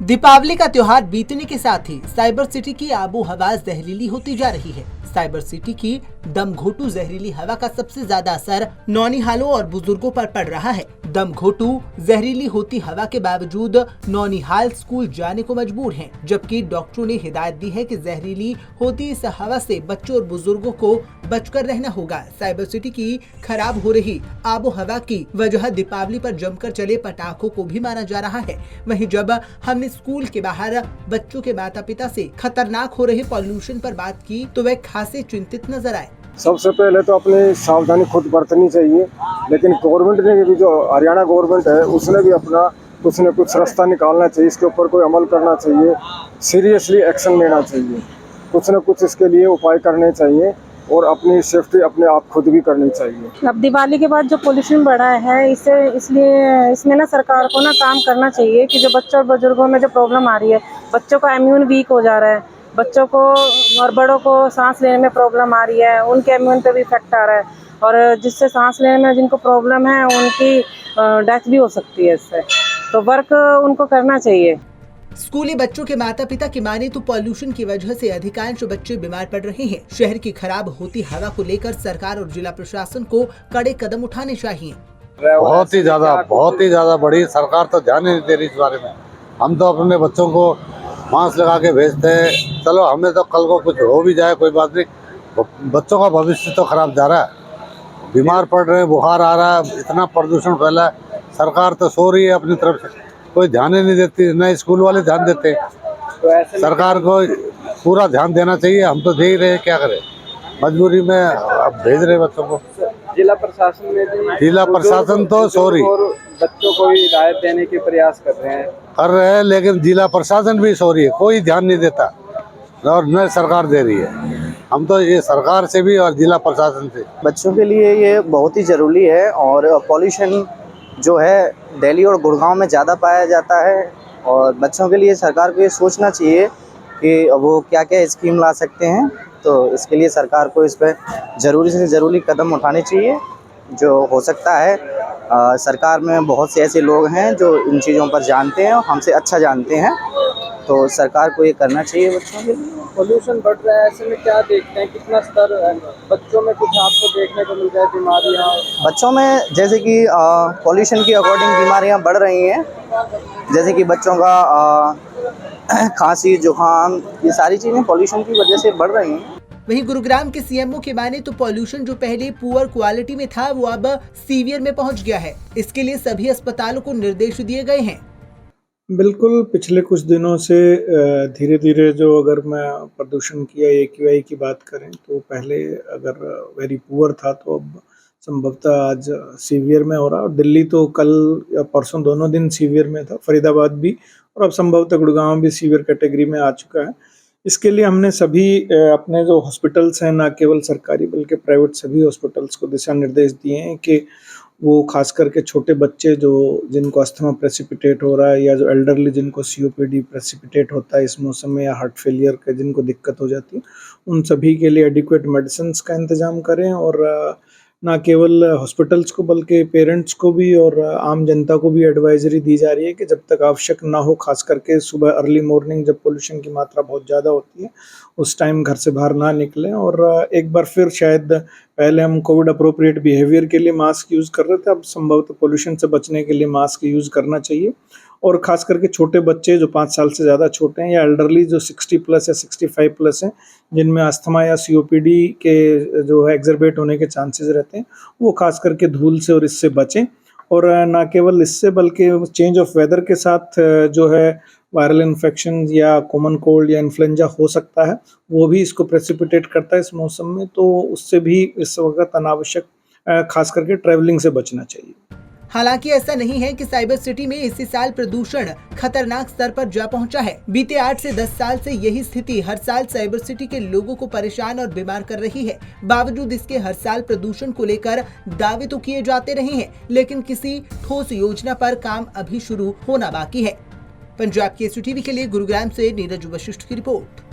दीपावली का त्योहार बीतने के साथ ही साइबर सिटी की आबो हवा जहरीली होती जा रही है। साइबर सिटी की दमघोटू जहरीली हवा का सबसे ज्यादा असर नौनिहालों और बुजुर्गों पर पड़ रहा है। दमघोटू जहरीली होती हवा के बावजूद नौनिहाल स्कूल जाने को मजबूर हैं, जबकि डॉक्टरों ने हिदायत दी है कि जहरीली होती इस हवा से बच्चों और बुजुर्गों को बचकर रहना होगा। साइबर सिटी की खराब हो रही आबो हवा की वजह दीपावली पर जमकर चले पटाखों को भी माना जा रहा है। वहीं जब हमने स्कूल के बाहर बच्चों के माता पिता से खतरनाक हो रहे पॉल्यूशन पर बात की तो वे खासे चिंतित नजर आए। सबसे पहले तो अपनी सावधानी खुद बरतनी चाहिए, लेकिन गवर्नमेंट ने भी, जो हरियाणा गवर्नमेंट है, उसने भी अपना कुछ न कुछ रास्ता निकालना चाहिए। इसके ऊपर कोई अमल करना चाहिए, सीरियसली एक्शन लेना चाहिए, कुछ न कुछ इसके लिए उपाय करने चाहिए और अपनी सेफ्टी अपने आप खुद भी करनी चाहिए। अब दिवाली के बाद जो पोल्यूशन बढ़ा है इसलिए इसमें ना सरकार को ना काम करना चाहिए कि जो बच्चों और बुजुर्गों में जो प्रॉब्लम आ रही है, बच्चों का इम्यून वीक हो जा रहा है, बच्चों को और बड़ों को सांस लेने में प्रॉब्लम आ रही है, उनके इम्यून पे भी इफेक्ट आ रहा है और जिससे सांस लेने में जिनको प्रॉब्लम है उनकी डेथ भी हो सकती है इससे, तो वर्क उनको करना चाहिए। स्कूली बच्चों के माता पिता की माने तो पॉल्यूशन की वजह से अधिकांश बच्चे बीमार पड़ रहे हैं। शहर की खराब होती हवा को लेकर सरकार और जिला प्रशासन को कड़े कदम उठाने चाहिए। बहुत ही ज्यादा बड़ी सरकार तो ध्यान ही नहीं दे रही इस बारे में। हम तो अपने बच्चों को मास्क लगा के भेजते हैं, चलो हमें तो कल को कुछ हो भी जाए कोई बात नहीं, बच्चों का भविष्य तो खराब जा रहा है, बीमार पड़ रहे हैं, बुखार आ रहा है, इतना प्रदूषण फैला है। सरकार तो सो रही है अपनी तरफ से, कोई ध्यान ही नहीं देती, न स्कूल वाले ध्यान देते। तो सरकार को पूरा ध्यान देना चाहिए। हम तो दे ही रहे, क्या करें, मजबूरी में अब भेज रहे बच्चों को। जिला प्रशासन में भी, जिला प्रशासन तो सॉरी, बच्चों को भी हिदायत देने के प्रयास कर रहे हैं, लेकिन जिला प्रशासन भी सॉरी है, कोई ध्यान नहीं देता और न सरकार दे रही है। हम तो ये सरकार से भी और जिला प्रशासन से। बच्चों के लिए ये बहुत ही ज़रूरी है और पॉल्यूशन जो है दिल्ली और गुड़गांव में ज़्यादा पाया जाता है और बच्चों के लिए सरकार को ये सोचना चाहिए कि वो क्या क्या स्कीम ला सकते हैं। तो इसके लिए सरकार को इस पर ज़रूरी से ज़रूरी कदम उठाने चाहिए जो हो सकता है। सरकार में बहुत से ऐसे लोग हैं जो इन चीज़ों पर जानते हैं और हमसे अच्छा जानते हैं, तो सरकार को ये करना चाहिए बच्चों के लिए। पोल्यूशन बढ़ रहा है, ऐसे में क्या देखते हैं, कितना स्तर बच्चों में कुछ आपको देखने को मिल रहा है बीमारियाँ? बच्चों में जैसे कि पोल्यूशन की अकॉर्डिंग बीमारियाँ बढ़ रही हैं, जैसे कि बच्चों का खांसी जुकाम, ये सारी चीज़ें पोल्यूशन की वजह से बढ़ रही हैं। वहीं गुरुग्राम के सीएमओ के माने तो पॉल्यूशन जो पहले पुअर क्वालिटी में था वो अब सीवियर में पहुंच गया है। इसके लिए सभी अस्पतालों को निर्देश दिए गए हैं। बिल्कुल, पिछले कुछ दिनों से धीरे धीरे जो अगर मैं प्रदूषण की या AQI की बात करें तो पहले अगर वेरी पुअर था तो अब संभवतः आज सीवियर में हो रहा है। और दिल्ली तो कल या परसों दोनों दिन सीवियर में था, फरीदाबाद भी, और अब संभवतः गुड़गांव भी सीवियर कैटेगरी में आ चुका है। इसके लिए हमने सभी अपने जो हॉस्पिटल्स हैं, ना केवल सरकारी बल्कि प्राइवेट सभी हॉस्पिटल्स को दिशा निर्देश दिए हैं कि वो खास करके छोटे बच्चे जिनको अस्थमा प्रेसिपिटेट हो रहा है या जो एल्डरली जिनको COPD प्रेसिपिटेट होता है इस मौसम में, या हार्ट फेलियर के जिनको दिक्कत हो जाती है, उन सभी के लिए एडिक्वेट मेडिसिन का इंतजाम करें। और ना केवल हॉस्पिटल्स को बल्कि पेरेंट्स को भी और आम जनता को भी एडवाइजरी दी जा रही है कि जब तक आवश्यक ना हो, खास करके सुबह अर्ली मॉर्निंग जब पोल्यूशन की मात्रा बहुत ज़्यादा होती है उस टाइम घर से बाहर ना निकलें। और एक बार फिर शायद पहले हम कोविड अप्रोप्रिएट बिहेवियर के लिए मास्क यूज़ कर रहे थे, अब संभवतः पोल्यूशन से बचने के लिए मास्क यूज़ करना चाहिए। और ख़ास करके छोटे बच्चे जो 5 साल से ज़्यादा छोटे हैं या एल्डरली जो 60 प्लस या 65 प्लस हैं, जिनमें अस्थमा या COPD के जो है एग्जर्बेट होने के चांसेस रहते हैं, वो खास करके धूल से और इससे बचें। और ना केवल इससे बल्कि चेंज ऑफ वेदर के साथ जो है वायरल इन्फेक्शन या कॉमन कोल्ड या इन्फ्लुएंजा हो सकता है, वो भी इसको प्रेसिपिटेट करता है इस मौसम में, तो उससे भी इस वक्त अनावश्यक खास करके ट्रैवलिंग से बचना चाहिए। हालांकि ऐसा नहीं है कि साइबर सिटी में इसी साल प्रदूषण खतरनाक स्तर पर जा पहुंचा है। बीते 8 से 10 साल से यही स्थिति हर साल साइबर सिटी के लोगों को परेशान और बीमार कर रही है। बावजूद इसके हर साल प्रदूषण को लेकर दावे तो किए जाते रहे हैं, लेकिन किसी ठोस योजना पर काम अभी शुरू होना बाकी है। पंजाब केसरी टीवी के लिए गुरुग्राम से नीरज वशिष्ठ की रिपोर्ट।